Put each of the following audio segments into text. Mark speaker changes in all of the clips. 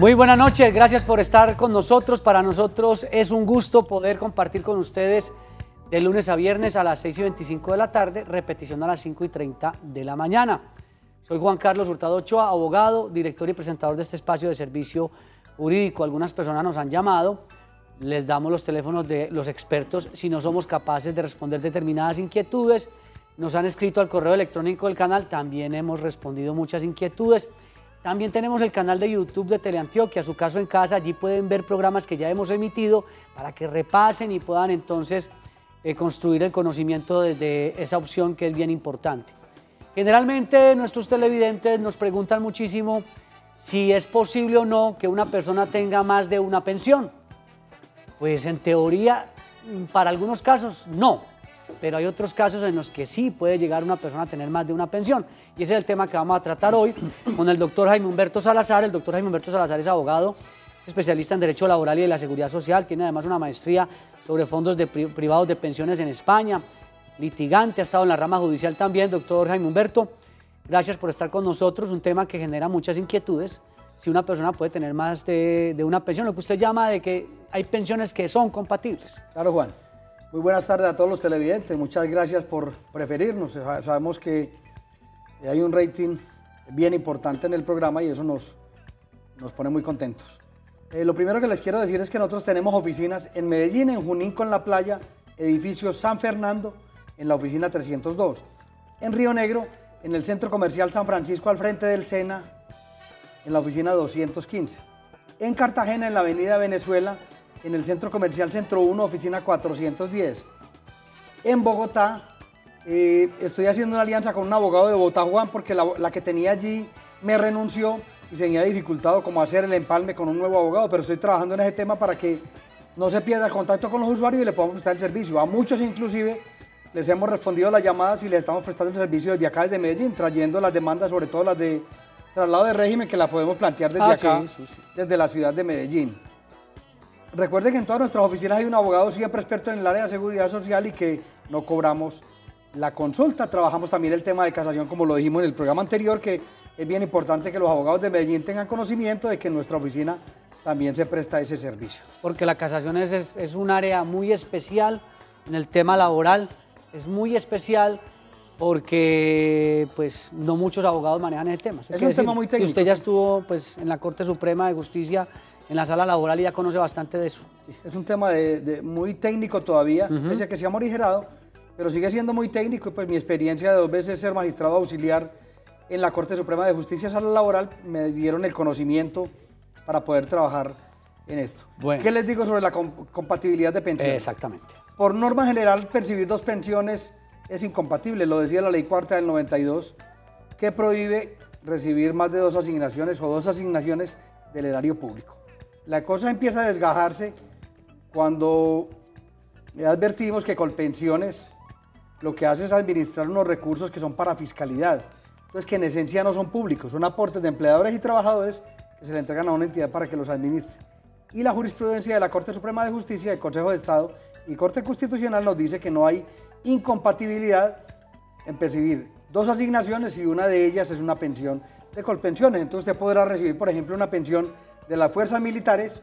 Speaker 1: Muy buenas noches, gracias por estar con nosotros. Para nosotros es un gusto poder compartir con ustedes de lunes a viernes a las 6:25 de la tarde, repetición a las 5:30 de la mañana. Soy Juan Carlos Hurtado Ochoa, abogado, director y presentador de este espacio de servicio jurídico. Algunas personas nos han llamado, les damos los teléfonos de los expertos si no somos capaces de responder determinadas inquietudes. Nos han escrito al correo electrónico del canal, también hemos respondido muchas inquietudes. También tenemos el canal de YouTube de Teleantioquia, Su Caso en Casa. Allí pueden ver programas que ya hemos emitido para que repasen y puedan entonces construir el conocimiento de esa opción que es bien importante. Generalmente nuestros televidentes nos preguntan muchísimo si es posible o no que una persona tenga más de una pensión. Pues en teoría, para algunos casos no, pero hay otros casos en los que sí puede llegar una persona a tener más de una pensión. Y ese es el tema que vamos a tratar hoy con el doctor Jaime Humberto Salazar. El doctor Jaime Humberto Salazar es abogado, especialista en Derecho Laboral y de la Seguridad Social, tiene además una maestría sobre fondos privados de pensiones en España, litigante, ha estado en la rama judicial también. Doctor Jaime Humberto, gracias por estar con nosotros, un tema que genera muchas inquietudes, si una persona puede tener más de una pensión, lo que usted llama de que hay pensiones que son compatibles.
Speaker 2: Claro, Juan. Muy buenas tardes a todos los televidentes, muchas gracias por preferirnos. Sabemos que hay un rating bien importante en el programa y eso nos pone muy contentos. Lo primero que les quiero decir es que nosotros tenemos oficinas en Medellín, en Junín con la Playa, edificio San Fernando, en la oficina 302. En Río Negro, en el Centro Comercial San Francisco, al frente del Sena, en la oficina 215. En Cartagena, en la avenida Venezuela, en el Centro Comercial Centro 1, oficina 410. En Bogotá, estoy haciendo una alianza con un abogado de Bogotá, Juan, porque la que tenía allí me renunció y se me ha dificultado como hacer el empalme con un nuevo abogado, pero estoy trabajando en ese tema para que no se pierda el contacto con los usuarios y le podamos prestar el servicio. A muchos inclusive les hemos respondido las llamadas y les estamos prestando el servicio desde acá, desde Medellín, trayendo las demandas, sobre todo las de traslado de régimen, que la podemos plantear desde acá, sí. Desde la ciudad de Medellín. Recuerden que en todas nuestras oficinas hay un abogado siempre experto en el área de seguridad social y que no cobramos la consulta. Trabajamos también el tema de casación, como lo dijimos en el programa anterior, que es bien importante que los abogados de Medellín tengan conocimiento de que en nuestra oficina también se presta ese servicio.
Speaker 1: Porque la casación es un área muy especial en el tema laboral, es muy especial porque pues no muchos abogados manejan ese tema.
Speaker 2: Es un tema muy técnico.
Speaker 1: Y usted ya estuvo pues en la Corte Suprema de Justicia, en la sala laboral, y ya conoce bastante de eso.
Speaker 2: Sí, es un tema muy técnico todavía, pese a que se ha morigerado, pero sigue siendo muy técnico y pues mi experiencia de 2 veces ser magistrado auxiliar en la Corte Suprema de Justicia, sala laboral, me dieron el conocimiento para poder trabajar en esto. Bueno. ¿Qué les digo sobre la compatibilidad de pensiones?
Speaker 1: Exactamente.
Speaker 2: Por norma general, percibir 2 pensiones es incompatible, lo decía la Ley Cuarta del 92, que prohíbe recibir más de 2 asignaciones o 2 asignaciones del erario público. La cosa empieza a desgajarse cuando advertimos que Colpensiones lo que hace es administrar unos recursos que son para fiscalidad, entonces que en esencia no son públicos, son aportes de empleadores y trabajadores que se le entregan a una entidad para que los administre. Y la jurisprudencia de la Corte Suprema de Justicia, del Consejo de Estado y Corte Constitucional nos dice que no hay incompatibilidad en percibir 2 asignaciones y una de ellas es una pensión de Colpensiones. Entonces usted podrá recibir, por ejemplo, una pensión de las fuerzas militares,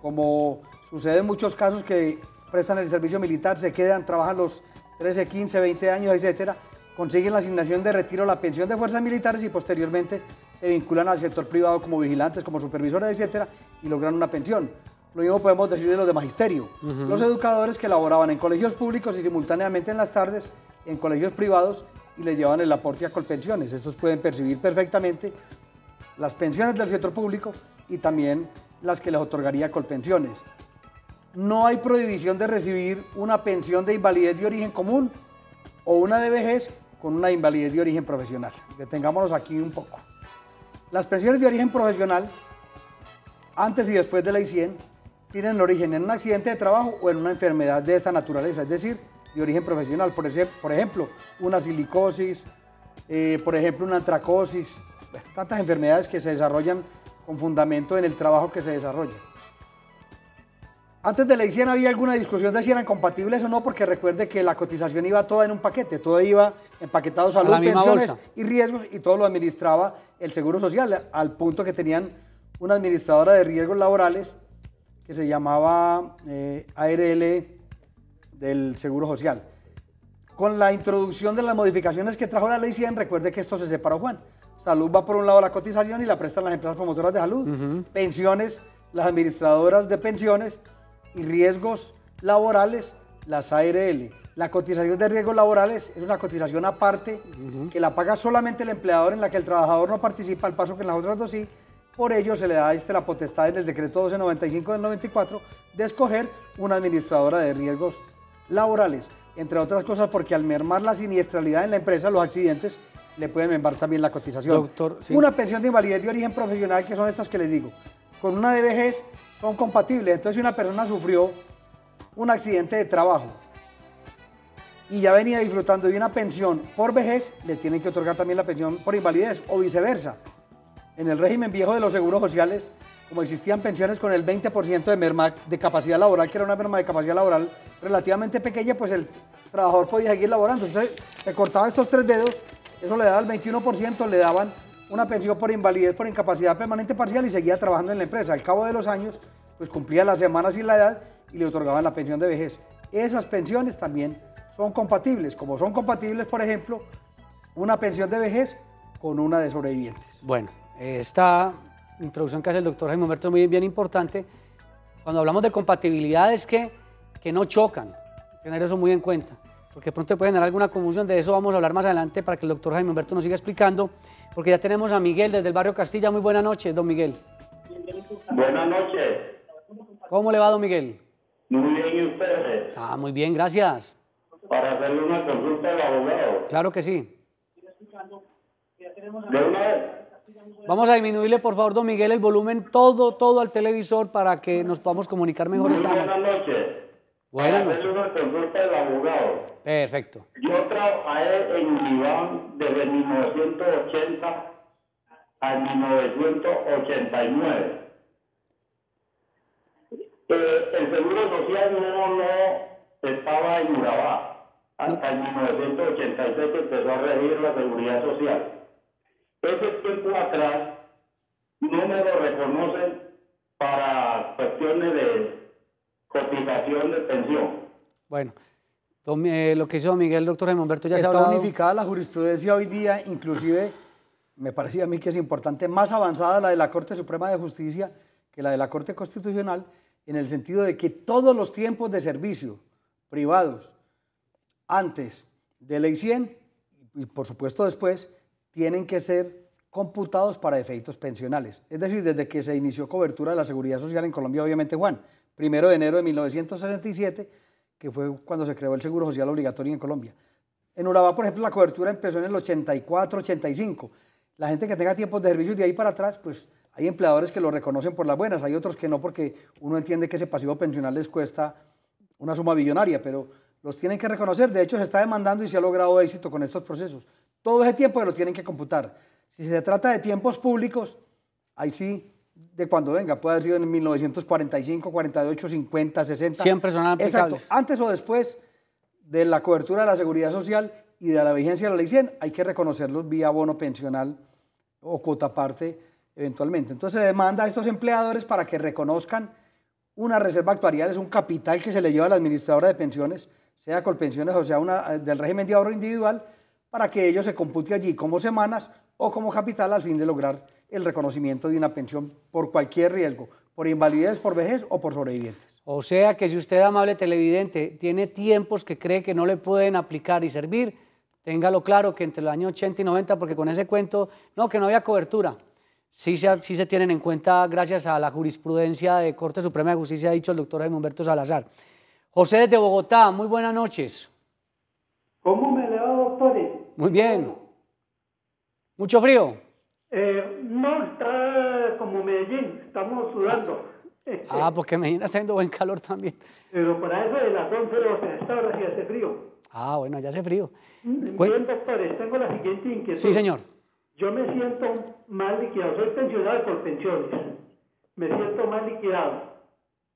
Speaker 2: como sucede en muchos casos que prestan el servicio militar, se quedan, trabajan los 13, 15, 20 años, etcétera, consiguen la asignación de retiro, la pensión de fuerzas militares y posteriormente se vinculan al sector privado como vigilantes, como supervisores, etcétera, y logran una pensión. Lo mismo podemos decir de los de magisterio. Los educadores que laboraban en colegios públicos y simultáneamente en las tardes en colegios privados y les llevaban el aporte a Colpensiones. Estos pueden percibir perfectamente las pensiones del sector público y también las que les otorgaría Colpensiones. No hay prohibición de recibir una pensión de invalidez de origen común o una de vejez con una invalidez de origen profesional. Detengámonos aquí un poco. Las pensiones de origen profesional, antes y después de Ley 100, tienen origen en un accidente de trabajo o en una enfermedad de esta naturaleza, es decir, de origen profesional. Por ejemplo, una silicosis, por ejemplo, una antracosis, tantas enfermedades que se desarrollan con fundamento en el trabajo que se desarrolla. Antes de Ley 100 había alguna discusión de si eran compatibles o no, porque recuerde que la cotización iba toda en un paquete, todo iba empaquetado, salud, pensiones y riesgos, y todo lo administraba el Seguro Social, al punto que tenían una administradora de riesgos laborales que se llamaba ARL del Seguro Social. Con la introducción de las modificaciones que trajo la Ley 100, recuerde que esto se separó, Juan. Salud va por un lado la cotización y la prestan las empresas promotoras de salud. Pensiones, las administradoras de pensiones y riesgos laborales, las ARL. La cotización de riesgos laborales es una cotización aparte que la paga solamente el empleador, en la que el trabajador no participa, al paso que en las otras dos sí. Por ello se le da la potestad en el decreto 1295 del 94 de escoger una administradora de riesgos laborales. Entre otras cosas porque al mermar la siniestralidad en la empresa, los accidentes le pueden mermar también la cotización.
Speaker 1: Doctor, sí.
Speaker 2: Una pensión de invalidez de origen profesional, que son estas que les digo, con una de vejez son compatibles. Entonces, si una persona sufrió un accidente de trabajo y ya venía disfrutando de una pensión por vejez, le tienen que otorgar también la pensión por invalidez o viceversa. En el régimen viejo de los seguros sociales, como existían pensiones con el 20% de merma de capacidad laboral, que era una merma de capacidad laboral relativamente pequeña, pues el trabajador podía seguir laborando. Entonces se cortaba estos 3 dedos, eso le daba el 21%, le daban una pensión por invalidez, por incapacidad permanente parcial y seguía trabajando en la empresa. Al cabo de los años, pues cumplía las semanas y la edad y le otorgaban la pensión de vejez. Esas pensiones también son compatibles, como son compatibles, por ejemplo, una pensión de vejez con una de sobrevivientes.
Speaker 1: Bueno, esta introducción que hace el doctor Jaime Humberto es muy bien importante. Cuando hablamos de compatibilidad es que no chocan, tener eso muy en cuenta, porque de pronto puede generar alguna confusión. De eso vamos a hablar más adelante para que el doctor Jaime Humberto nos siga explicando, porque ya tenemos a Miguel desde el barrio Castilla. Muy buenas noches, don Miguel.
Speaker 3: Buenas noches.
Speaker 1: ¿Cómo le va, don Miguel?
Speaker 3: Muy bien, ¿y ustedes?
Speaker 1: Muy bien, gracias.
Speaker 3: Para hacerle una consulta al abogado.
Speaker 1: Claro que sí.
Speaker 3: ¿De una vez?
Speaker 1: Vamos a disminuirle, por favor, don Miguel, el volumen todo al televisor para que nos podamos comunicar mejor esta noche.
Speaker 3: Buenas noches.
Speaker 1: Buenas
Speaker 3: Para
Speaker 1: noches.
Speaker 3: hacerle una consulta al abogado.
Speaker 1: Perfecto.
Speaker 3: Yo trabajé en Iván desde 1980 a 1989. El Seguro Social no estaba en Urabá hasta el 1986 que empezó a regir la Seguridad Social. Ese tiempo atrás no me lo reconocen para cuestiones de cotización de pensión.
Speaker 1: Bueno, lo que hizo Miguel, doctor Jaime Humberto, ya se ha
Speaker 2: Está
Speaker 1: hablado.
Speaker 2: unificada la jurisprudencia hoy día, inclusive me parecía a mí que es importante, más avanzada la de la Corte Suprema de Justicia que la de la Corte Constitucional, en el sentido de que todos los tiempos de servicio privados antes de Ley 100 y por supuesto después tienen que ser computados para efectos pensionales. Es decir, desde que se inició cobertura de la seguridad social en Colombia, obviamente, Juan, 1 de enero de 1967, que fue cuando se creó el seguro social obligatorio en Colombia. En Urabá, por ejemplo, la cobertura empezó en el 84, 85. La gente que tenga tiempos de servicio de ahí para atrás, pues hay empleadores que lo reconocen por las buenas, hay otros que no, porque uno entiende que ese pasivo pensional les cuesta una suma billonaria, pero los tienen que reconocer. De hecho, se está demandando y se ha logrado éxito con estos procesos. Todo ese tiempo lo tienen que computar. Si se trata de tiempos públicos, ahí sí, de cuando venga, puede haber sido en 1945, 48, 50, 60.
Speaker 1: Siempre son aplicables.
Speaker 2: Exacto, antes o después de la cobertura de la seguridad social y de la vigencia de la Ley 100, hay que reconocerlos vía bono pensional o cuota parte eventualmente. Entonces se demanda a estos empleadores para que reconozcan una reserva actuarial, es un capital que se le lleva a la administradora de pensiones, sea Colpensiones o sea una del régimen de ahorro individual, para que ello se compute allí como semanas o como capital al fin de lograr el reconocimiento de una pensión por cualquier riesgo, por invalidez, por vejez o por sobrevivientes.
Speaker 1: O sea que si usted, amable televidente, tiene tiempos que cree que no le pueden aplicar y servir, téngalo claro que entre los años 80 y 90, porque con ese cuento, no, que no había cobertura, sí se tienen en cuenta gracias a la jurisprudencia de Corte Suprema de Justicia, ha dicho el doctor Jaime Humberto Salazar. José desde Bogotá, muy buenas noches.
Speaker 4: ¿Cómo me le va, doctores?
Speaker 1: Muy bien. ¿Mucho frío?
Speaker 4: No, está como Medellín, estamos sudando.
Speaker 1: Porque Medellín está haciendo buen calor también.
Speaker 4: Pero para eso de las 11 12, esta hora sí hace frío.
Speaker 1: Bueno, ya hace frío.
Speaker 4: Bien, doctores, tengo la siguiente inquietud.
Speaker 1: Sí, señor.
Speaker 4: Yo me siento mal liquidado, soy pensionado por pensiones. Me siento mal liquidado.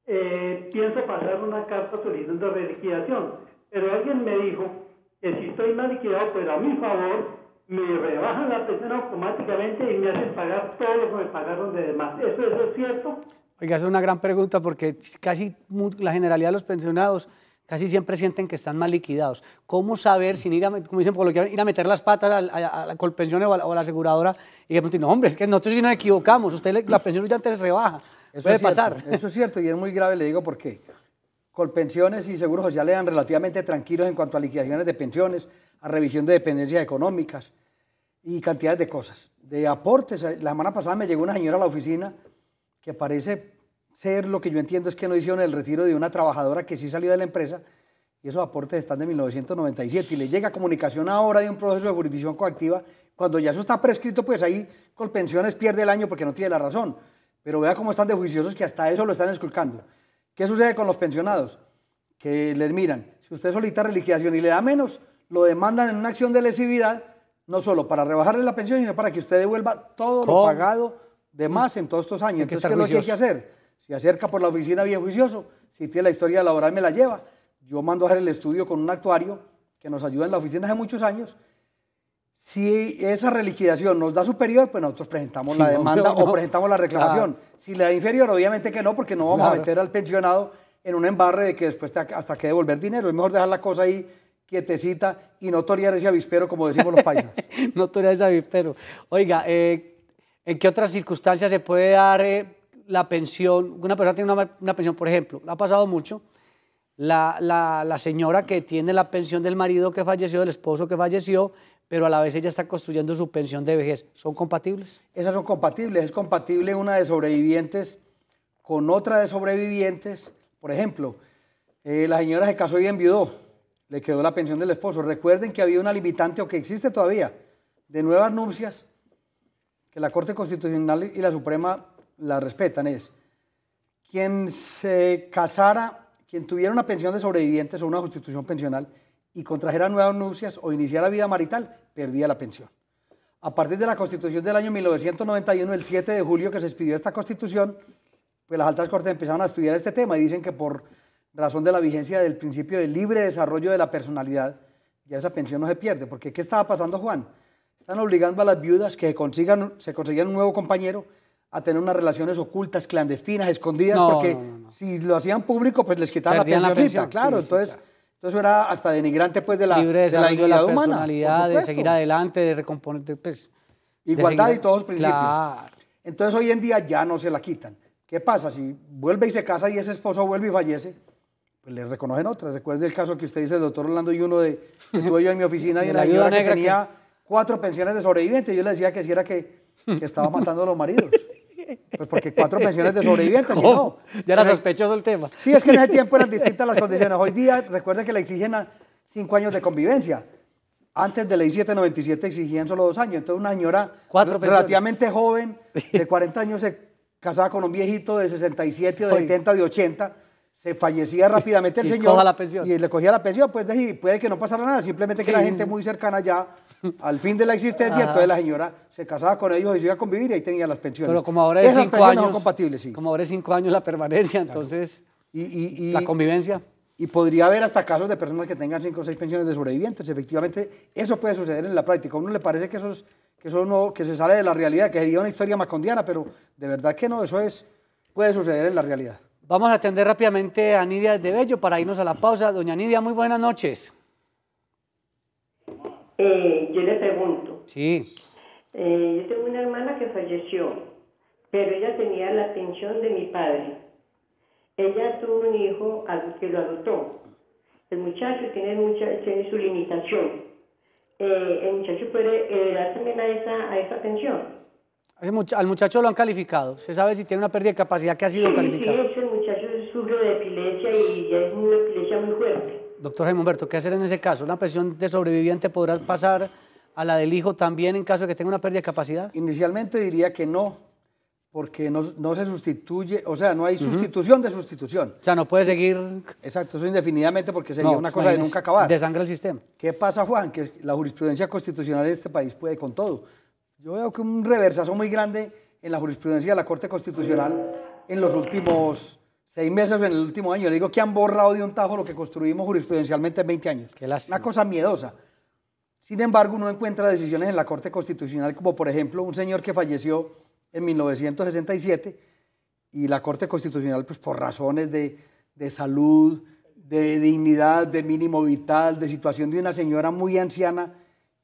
Speaker 4: Pienso pasar una carta solicitando reliquidación, pero alguien me dijo que si estoy mal liquidado, pues a mi favor, me rebajan la pensión automáticamente y me hacen pagar todo lo que me pagaron de demás. ¿Eso es cierto?
Speaker 1: Oiga, es una gran pregunta porque casi la generalidad de los pensionados casi siempre sienten que están mal liquidados. ¿Cómo saber, sin ir a, como dicen ir a meter las patas a la Colpensión o a la aseguradora y de pronto, no, hombre, es que nosotros sí nos equivocamos, la pensión ya antes rebaja? Puede pasar.
Speaker 2: Eso es cierto y es muy grave, le digo por qué. Colpensiones y seguros sociales eran relativamente tranquilos en cuanto a liquidaciones de pensiones, a revisión de dependencias económicas y cantidades de cosas. De aportes, la semana pasada me llegó una señora a la oficina que parece ser, lo que yo entiendo es que no hicieron el retiro de una trabajadora que sí salió de la empresa y esos aportes están de 1997 y le llega comunicación ahora de un proceso de jurisdicción coactiva. Cuando ya eso está prescrito, pues ahí Colpensiones pierde el año porque no tiene la razón. Pero vea cómo están de juiciosos que hasta eso lo están esculcando. ¿Qué sucede con los pensionados? Que les miran, si usted solicita reliquidación y le da menos, lo demandan en una acción de lesividad, no solo para rebajarle la pensión, sino para que usted devuelva todo lo pagado de más en todos estos años. Entonces, ¿qué es lo que hay que hacer? Se acerca por la oficina bien juicioso, si tiene la historia laboral me la lleva. Yo mando a hacer el estudio con un actuario que nos ayuda en la oficina hace muchos años. Si esa reliquidación nos da superior, pues nosotros presentamos la demanda o presentamos la reclamación. Claro. Si le da inferior, obviamente que no, porque no vamos a meter al pensionado en un embarre de que después hasta que devolver dinero. Es mejor dejar la cosa ahí quietecita y no torear ese avispero, como decimos los paisas.
Speaker 1: No torear ese avispero. Oiga, ¿en qué otras circunstancias se puede dar la pensión? Una persona tiene una pensión, por ejemplo, ha pasado mucho, la señora que tiene la pensión del marido que falleció, del esposo que falleció, pero a la vez ella está construyendo su pensión de vejez. ¿Son compatibles?
Speaker 2: Esas son compatibles. Es compatible una de sobrevivientes con otra de sobrevivientes. Por ejemplo, la señora se casó y enviudó, le quedó la pensión del esposo. Recuerden que había una limitante, o que existe todavía, de nuevas nupcias, que la Corte Constitucional y la Suprema la respetan, es quien se casara, quien tuviera una pensión de sobrevivientes o una sustitución pensional y contrajera nuevas nupcias o iniciara vida marital, perdía la pensión. A partir de la Constitución del año 1991, el 7 de julio que se expidió esta Constitución, pues las altas cortes empezaron a estudiar este tema y dicen que por razón de la vigencia del principio del libre desarrollo de la personalidad, ya esa pensión no se pierde. Porque ¿qué estaba pasando, Juan? Están obligando a las viudas que se consigan un nuevo compañero a tener unas relaciones ocultas, clandestinas, escondidas, porque si lo hacían público, pues les quitaban la pensión. Claro, sí, entonces... Claro. Entonces era hasta denigrante pues de la dignidad humana,
Speaker 1: personalidad, de seguir adelante, de recomponer, pues,
Speaker 2: igualdad y todos los principios. Claro. Entonces hoy en día ya no se la quitan. ¿Qué pasa? Si vuelve y se casa y ese esposo vuelve y fallece, pues le reconocen otra. Recuerde el caso que usted dice, el doctor Orlando Yuno, que tuve yo en mi oficina y en la ayuda que tenía 4 pensiones de sobrevivientes. Yo le decía que si era que estaba matando a los maridos. Pues porque 4 pensiones de sobrevivientes, no.
Speaker 1: Ya era sospechoso el tema.
Speaker 2: Sí, es que en ese tiempo eran distintas las condiciones. Hoy día, recuerden que le exigen 5 años de convivencia. Antes de ley 797 exigían solo 2 años. Entonces una señora relativamente joven, de 40 años, se casaba con un viejito de 67 o de 70 o de 80, se fallecía rápidamente el señor
Speaker 1: la pensión.
Speaker 2: Y le cogía la pensión, pues puede que no pasara nada, simplemente que era gente muy cercana ya al fin de la existencia. Entonces la señora se casaba con ellos y se iba a convivir y ahí tenía las pensiones.
Speaker 1: Pero como ahora es 5 años,
Speaker 2: compatibles, sí.
Speaker 1: Como ahora es 5 años la permanencia, entonces la convivencia.
Speaker 2: Y podría haber hasta casos de personas que tengan 5 o 6 pensiones de sobrevivientes. Efectivamente, eso puede suceder en la práctica. A uno le parece que que se sale de la realidad, que sería una historia macondiana, pero de verdad que no, puede suceder en la realidad.
Speaker 1: Vamos a atender rápidamente a Nidia de Bello para irnos a la pausa. Doña Nidia, muy buenas noches.
Speaker 5: Yo le pregunto.
Speaker 1: Sí.
Speaker 5: Yo tengo una hermana que falleció, pero ella tenía la pensión de mi padre. Ella tuvo un hijo que lo adoptó. El muchacho tiene su limitación. El muchacho puede heredar también a esa pensión.
Speaker 1: Al muchacho lo han calificado. ¿Se sabe si tiene una pérdida de capacidad que ha sido calificada?
Speaker 5: Sí, el muchacho sufre de epilepsia y ya es una epilepsia muy fuerte.
Speaker 1: Doctor Jaime Humberto, ¿qué hacer en ese caso? ¿Una pensión de sobreviviente podrá pasar a la del hijo también en caso de que tenga una pérdida de capacidad?
Speaker 2: Inicialmente diría que no, porque no se sustituye, o sea, no hay sustitución de sustitución.
Speaker 1: O sea, no puede seguir...
Speaker 2: Exacto, eso indefinidamente porque sería una cosa de nunca acabar.
Speaker 1: Desangra el sistema.
Speaker 2: ¿Qué pasa, Juan? Que la jurisprudencia constitucional de este país puede con todo. Yo veo que un reversazo muy grande en la jurisprudencia de la Corte Constitucional en los últimos 6 meses o en el último año. Le digo que han borrado de un tajo lo que construimos jurisprudencialmente en 20 años.
Speaker 1: Qué lástima.
Speaker 2: Una cosa miedosa. Sin embargo, uno encuentra decisiones en la Corte Constitucional, como por ejemplo un señor que falleció en 1967 y la Corte Constitucional, pues por razones de salud, de dignidad, de mínimo vital, de situación de una señora muy anciana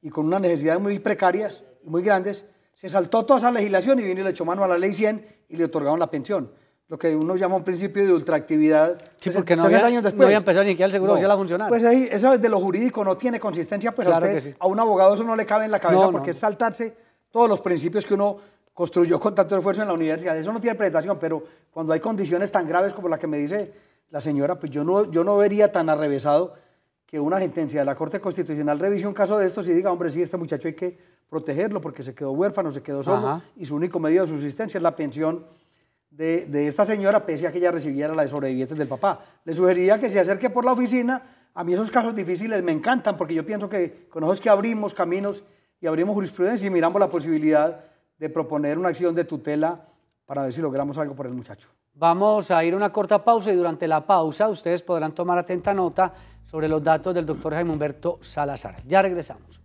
Speaker 2: y con unas necesidades muy precarias y muy grandes, se saltó toda esa legislación y vino y le echó mano a la ley 100 y le otorgaron la pensión. Lo que uno llama un principio de ultraactividad.
Speaker 1: Sí, porque no había empezado ni siquiera el seguro social a funcionar.
Speaker 2: Pues ahí, eso desde lo jurídico no tiene consistencia, pues claro a un abogado eso no le cabe en la cabeza porque es saltarse todos los principios que uno construyó con tanto esfuerzo en la universidad. Eso no tiene interpretación, pero cuando hay condiciones tan graves como la que me dice la señora, pues yo no vería tan arrevesado que una sentencia de la Corte Constitucional revise un caso de estos y diga, hombre, sí, este muchacho hay que protegerlo porque se quedó huérfano, se quedó solo y su único medio de subsistencia es la pensión de esta señora, pese a que ella recibiera la de sobrevivientes del papá. Le sugeriría que se acerque por la oficina. A mí esos casos difíciles me encantan porque yo pienso que con eso es que abrimos caminos y abrimos jurisprudencia y miramos la posibilidad de proponer una acción de tutela para ver si logramos algo por el muchacho.
Speaker 1: Vamos a ir a una corta pausa y durante la pausa ustedes podrán tomar atenta nota sobre los datos del doctor Jaime Humberto Salazar. Ya regresamos.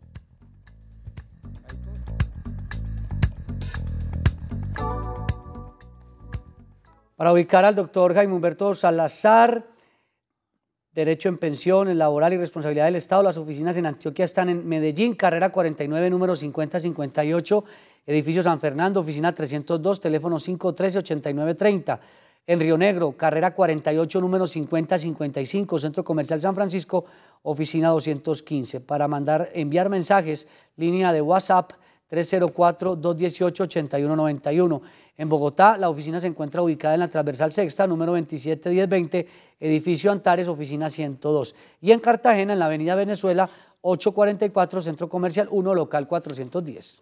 Speaker 1: Para ubicar al doctor Jaime Humberto Salazar, Derecho en Pensiones, Laboral y Responsabilidad del Estado, las oficinas en Antioquia están en Medellín, carrera 49, número 5058, edificio San Fernando, oficina 302, teléfono 513-8930. En Río Negro, carrera 48, número 5055, Centro Comercial San Francisco, oficina 215. Para enviar mensajes, línea de WhatsApp 304-218-8191. En Bogotá, la oficina se encuentra ubicada en la transversal sexta, número 271020, edificio Antares, oficina 102. Y en Cartagena, en la avenida Venezuela, 844, Centro Comercial 1, local 410.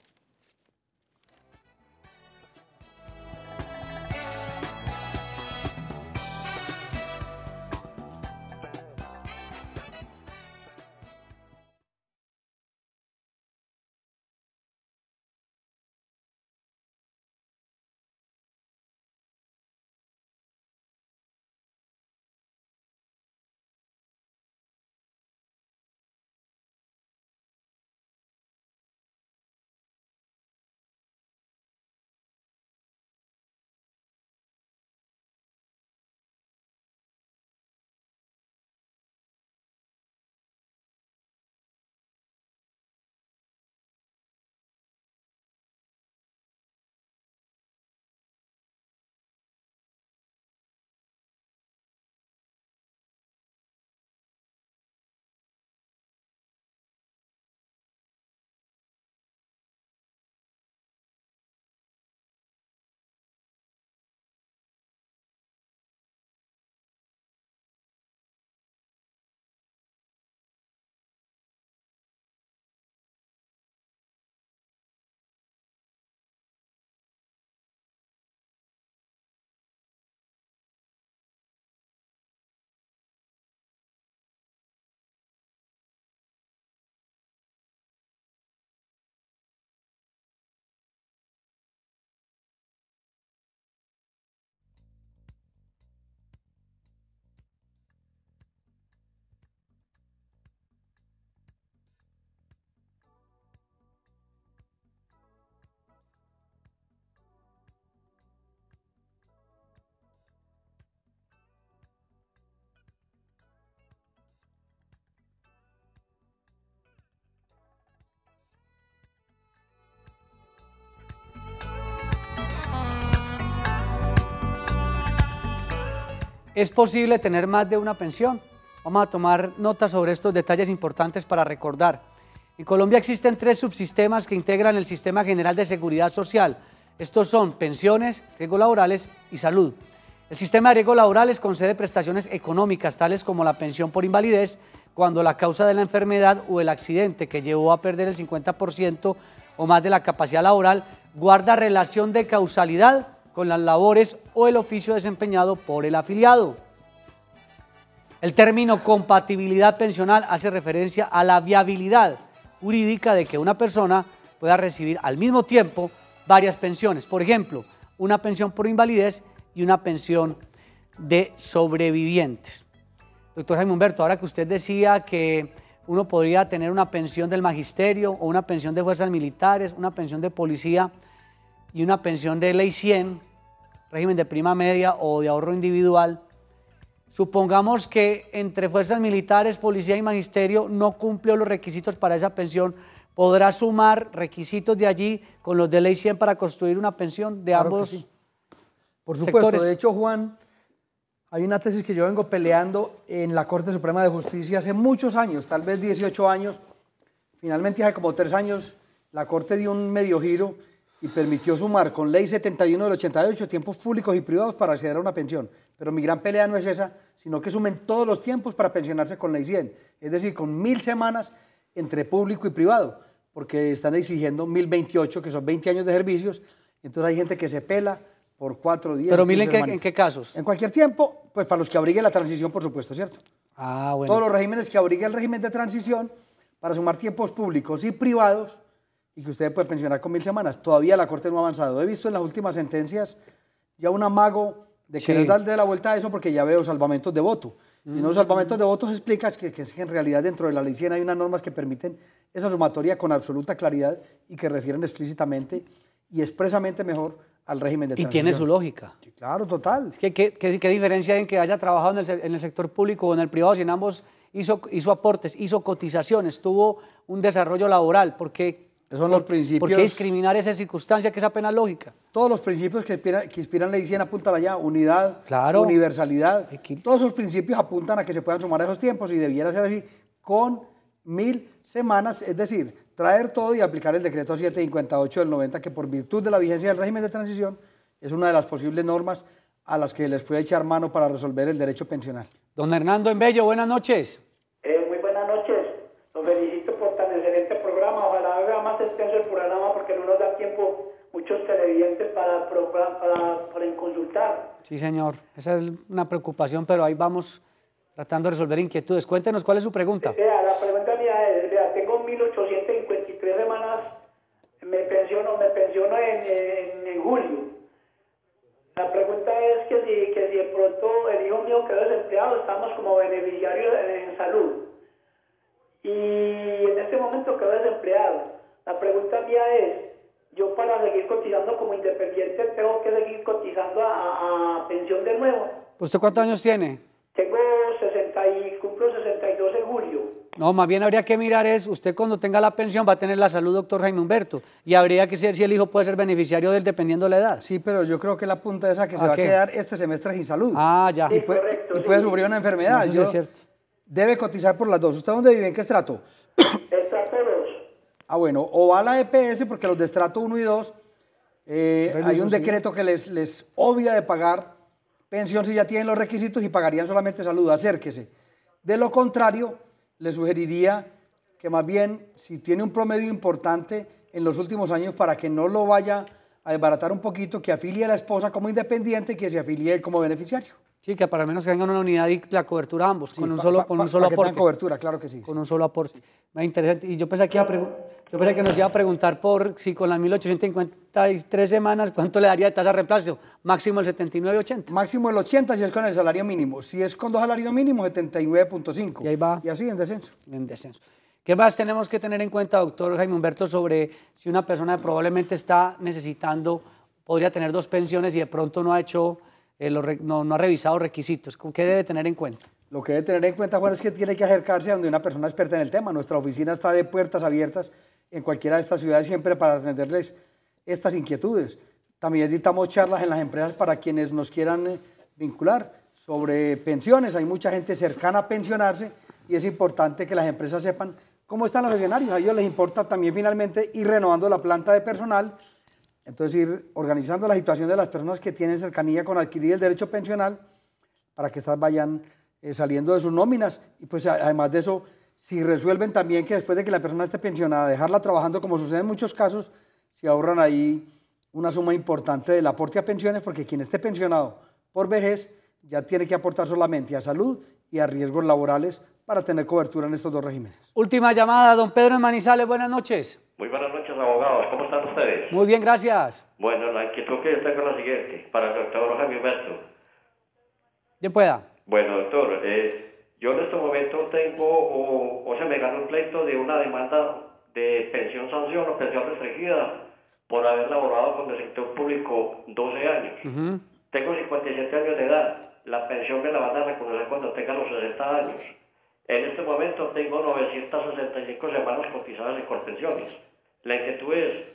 Speaker 1: ¿Es posible tener más de una pensión? Vamos a tomar nota sobre estos detalles importantes para recordar. En Colombia existen 3 subsistemas que integran el Sistema General de Seguridad Social. Estos son pensiones, riesgos laborales y salud. El sistema de riesgos laborales concede prestaciones económicas, tales como la pensión por invalidez, cuando la causa de la enfermedad o el accidente que llevó a perder el 50% o más de la capacidad laboral guarda relación de causalidad con las labores o el oficio desempeñado por el afiliado. El término compatibilidad pensional hace referencia a la viabilidad jurídica de que una persona pueda recibir al mismo tiempo varias pensiones. Por ejemplo, una pensión por invalidez y una pensión de sobrevivientes. Doctor Jaime Humberto, ahora que usted decía que uno podría tener una pensión del magisterio o una pensión de fuerzas militares, una pensión de policía y una pensión de ley 100, régimen de prima media o de ahorro individual. Supongamos que entre fuerzas militares, policía y magisterio no cumplió los requisitos para esa pensión, ¿podrá sumar requisitos de allí con los de ley 100 para construir una pensión de
Speaker 2: Claro
Speaker 1: ambos
Speaker 2: que sí. Por supuesto,
Speaker 1: sectores?
Speaker 2: de hecho, Juan, hay una tesis que yo vengo peleando en la Corte Suprema de Justicia hace muchos años, tal vez 18 años. Finalmente, hace como 3 años, la Corte dio un medio giro y permitió sumar con Ley 71 del 88 tiempos públicos y privados para acceder a una pensión. Pero mi gran pelea no es esa, sino que sumen todos los tiempos para pensionarse con Ley 100, es decir, con 1000 semanas entre público y privado, porque están exigiendo 1028, que son 20 años de servicios. Entonces hay gente que se pela por 4 días.
Speaker 1: Pero miren en qué casos.
Speaker 2: En cualquier tiempo, pues para los que abrigue la transición, por supuesto, ¿cierto?
Speaker 1: Ah, bueno.
Speaker 2: Todos los regímenes que abrigue el régimen de transición para sumar tiempos públicos y privados y que usted puede pensionar con 1000 semanas. Todavía la Corte no ha avanzado. He visto en las últimas sentencias ya un amago de querer darle la vuelta a eso porque ya veo salvamentos de voto. Y en los salvamentos de votos explica que en realidad dentro de la Ley 100 hay unas normas que permiten esa sumatoria con absoluta claridad y que refieren explícitamente y expresamente mejor al régimen de transición.
Speaker 1: Y tiene su lógica.
Speaker 2: Sí, claro, total.
Speaker 1: Es que, ¿qué diferencia hay en que haya trabajado en el sector público o en el privado si en ambos hizo aportes, hizo cotizaciones, tuvo un desarrollo laboral? ¿Por qué?
Speaker 2: Esos son los principios.
Speaker 1: ¿Por qué discriminar esa circunstancia que es apenas lógica?
Speaker 2: Todos los principios que inspiran Ley 100 apuntan allá, unidad,
Speaker 1: Claro.
Speaker 2: universalidad. Todos esos principios apuntan a que se puedan sumar esos tiempos y debiera ser así con 1000 semanas, es decir, traer todo y aplicar el decreto 758 del 90, que por virtud de la vigencia del régimen de transición es una de las posibles normas a las que les puede echar mano para resolver el derecho pensional.
Speaker 1: Don Hernando Embello, buenas noches.
Speaker 6: Muy buenas noches. Los felicito por tan excelente programa. Ojalá haga más extenso el programa porque no nos da tiempo muchos televidentes para consultar.
Speaker 1: Sí, señor. Esa es una preocupación, pero ahí vamos tratando de resolver inquietudes. Cuéntenos cuál es su pregunta.
Speaker 6: La pregunta mía es, tengo 1853 semanas, me pensiono en julio. La pregunta es que si de pronto el hijo mío quedó desempleado, estamos como beneficiarios en salud. Y en este momento quedó desempleado. La pregunta mía es, yo para seguir cotizando como independiente tengo que seguir cotizando a pensión de nuevo.
Speaker 1: ¿Usted cuántos años tiene?
Speaker 6: Tengo 60 y cumplo 62 en julio.
Speaker 1: No, más bien habría que mirar es, usted cuando tenga la pensión va a tener la salud, doctor Jaime Humberto, y habría que ver si el hijo puede ser beneficiario de él dependiendo de la edad.
Speaker 2: Sí, pero yo creo que la punta es esa que se va a quedar este semestre sin salud.
Speaker 1: Ah, ya.
Speaker 6: Sí,
Speaker 2: Y puede,
Speaker 6: correcto,
Speaker 2: y puede
Speaker 6: sí.
Speaker 2: sufrir una enfermedad.
Speaker 1: Eso sí es cierto.
Speaker 2: Debe cotizar por las dos. ¿Usted dónde vive? ¿En qué estrato?
Speaker 6: Estrato 2.
Speaker 2: Ah, bueno, o va a la EPS, porque los de estrato 1 y 2, hay un decreto que les obvia de pagar pensión si ya tienen los requisitos y pagarían solamente salud. Acérquese. De lo contrario, le sugeriría que más bien, si tiene un promedio importante en los últimos años, para que no lo vaya a desbaratar un poquito, que afilie a la esposa como independiente y que se afilie él como beneficiario.
Speaker 1: Sí, que para menos que tengan una unidad y la cobertura ambos,
Speaker 2: Sí,
Speaker 1: con un solo
Speaker 2: para que
Speaker 1: aporte.
Speaker 2: tengan cobertura, claro que sí.
Speaker 1: Con un solo aporte. Más interesante. Y yo pensé que nos iba a preguntar por si con las 1853 semanas, ¿cuánto le daría de tasa de reemplazo? Máximo el 79,80.
Speaker 2: Máximo el 80 si es con el salario mínimo. Si es con 2 salarios mínimos, 79,5.
Speaker 1: Y ahí va.
Speaker 2: Y así en descenso.
Speaker 1: En descenso. ¿Qué más tenemos que tener en cuenta, doctor Jaime Humberto, sobre si una persona probablemente está necesitando, podría tener 2 pensiones y de pronto no ha hecho, no ha revisado requisitos? ¿Qué debe tener en cuenta?
Speaker 2: Lo que debe tener en cuenta, Juan, es que tiene que acercarse a donde una persona experta en el tema. Nuestra oficina está de puertas abiertas en cualquiera de estas ciudades siempre para atenderles estas inquietudes. También dictamos charlas en las empresas para quienes nos quieran vincular sobre pensiones. Hay mucha gente cercana a pensionarse y es importante que las empresas sepan cómo están los escenarios. A ellos les importa también finalmente ir renovando la planta de personal, entonces ir organizando la situación de las personas que tienen cercanía con adquirir el derecho pensional para que estas vayan saliendo de sus nóminas. Y pues además de eso, si resuelven también que después de que la persona esté pensionada, dejarla trabajando, como sucede en muchos casos, se ahorran ahí una suma importante del aporte a pensiones, porque quien esté pensionado por vejez ya tiene que aportar solamente a salud y a riesgos laborales para tener cobertura en estos 2 regímenes.
Speaker 1: Última llamada, don Pedro en Manizales, buenas noches.
Speaker 3: Muy buenas noches, abogados. ¿Cómo están ustedes?
Speaker 1: Muy bien, gracias.
Speaker 3: Bueno, la inquietud que yo tengo es la siguiente, para el doctor Jaime Humberto.
Speaker 1: ¿Ya pueda?
Speaker 3: Bueno, doctor,
Speaker 7: Yo en este momento tengo, o se me ganó un pleito de una demanda de pensión sanción o pensión restringida por haber laborado con el sector público 12 años. Tengo 57 años de edad. La pensión me la van a reconocer cuando tenga los 60 años. En este momento tengo 965 semanas cotizadas en Colpensiones. La inquietud es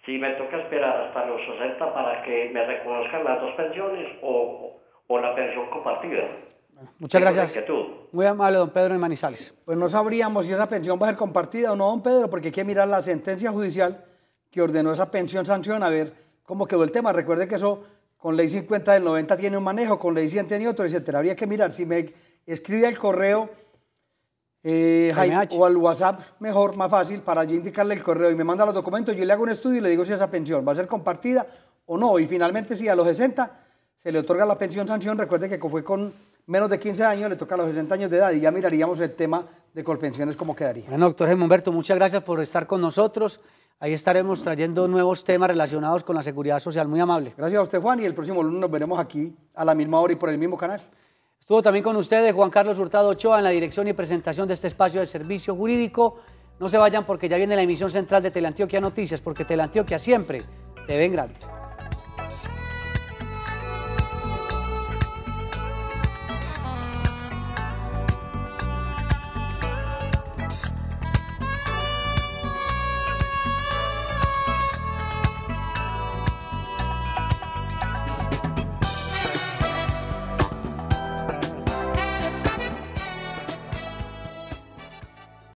Speaker 7: si me toca esperar hasta los 60 para que me reconozcan las dos pensiones o la pensión compartida.
Speaker 1: Muchas gracias. Muy amable, don Pedro de Manizales.
Speaker 2: Pues no sabríamos si esa pensión va a ser compartida o no, don Pedro, porque hay que mirar la sentencia judicial que ordenó esa pensión sanción, a ver cómo quedó el tema. Recuerde que eso con ley 50 del 90 tiene un manejo, con ley 100 tiene otro, etcétera. Habría que mirar. Si me escribe al correo o al WhatsApp, mejor, más fácil, para yo indicarle el correo y me manda los documentos, yo le hago un estudio y le digo si esa pensión va a ser compartida o no. Y finalmente, si a los 60 se le otorga la pensión sanción, recuerde que fue con menos de 15 años, le toca a los 60 años de edad y ya miraríamos el tema de Colpensiones cómo quedaría.
Speaker 1: Bueno, doctor Germán Humberto, muchas gracias por estar con nosotros. Ahí estaremos trayendo nuevos temas relacionados con la seguridad social. Muy amable.
Speaker 2: Gracias a usted, Juan, y el próximo lunes nos veremos aquí a la misma hora y por el mismo canal.
Speaker 1: Estuvo también con ustedes Juan Carlos Hurtado Ochoa en la dirección y presentación de este espacio de servicio jurídico. No se vayan porque ya viene la emisión central de Teleantioquia Noticias, porque Teleantioquia siempre te ven grande.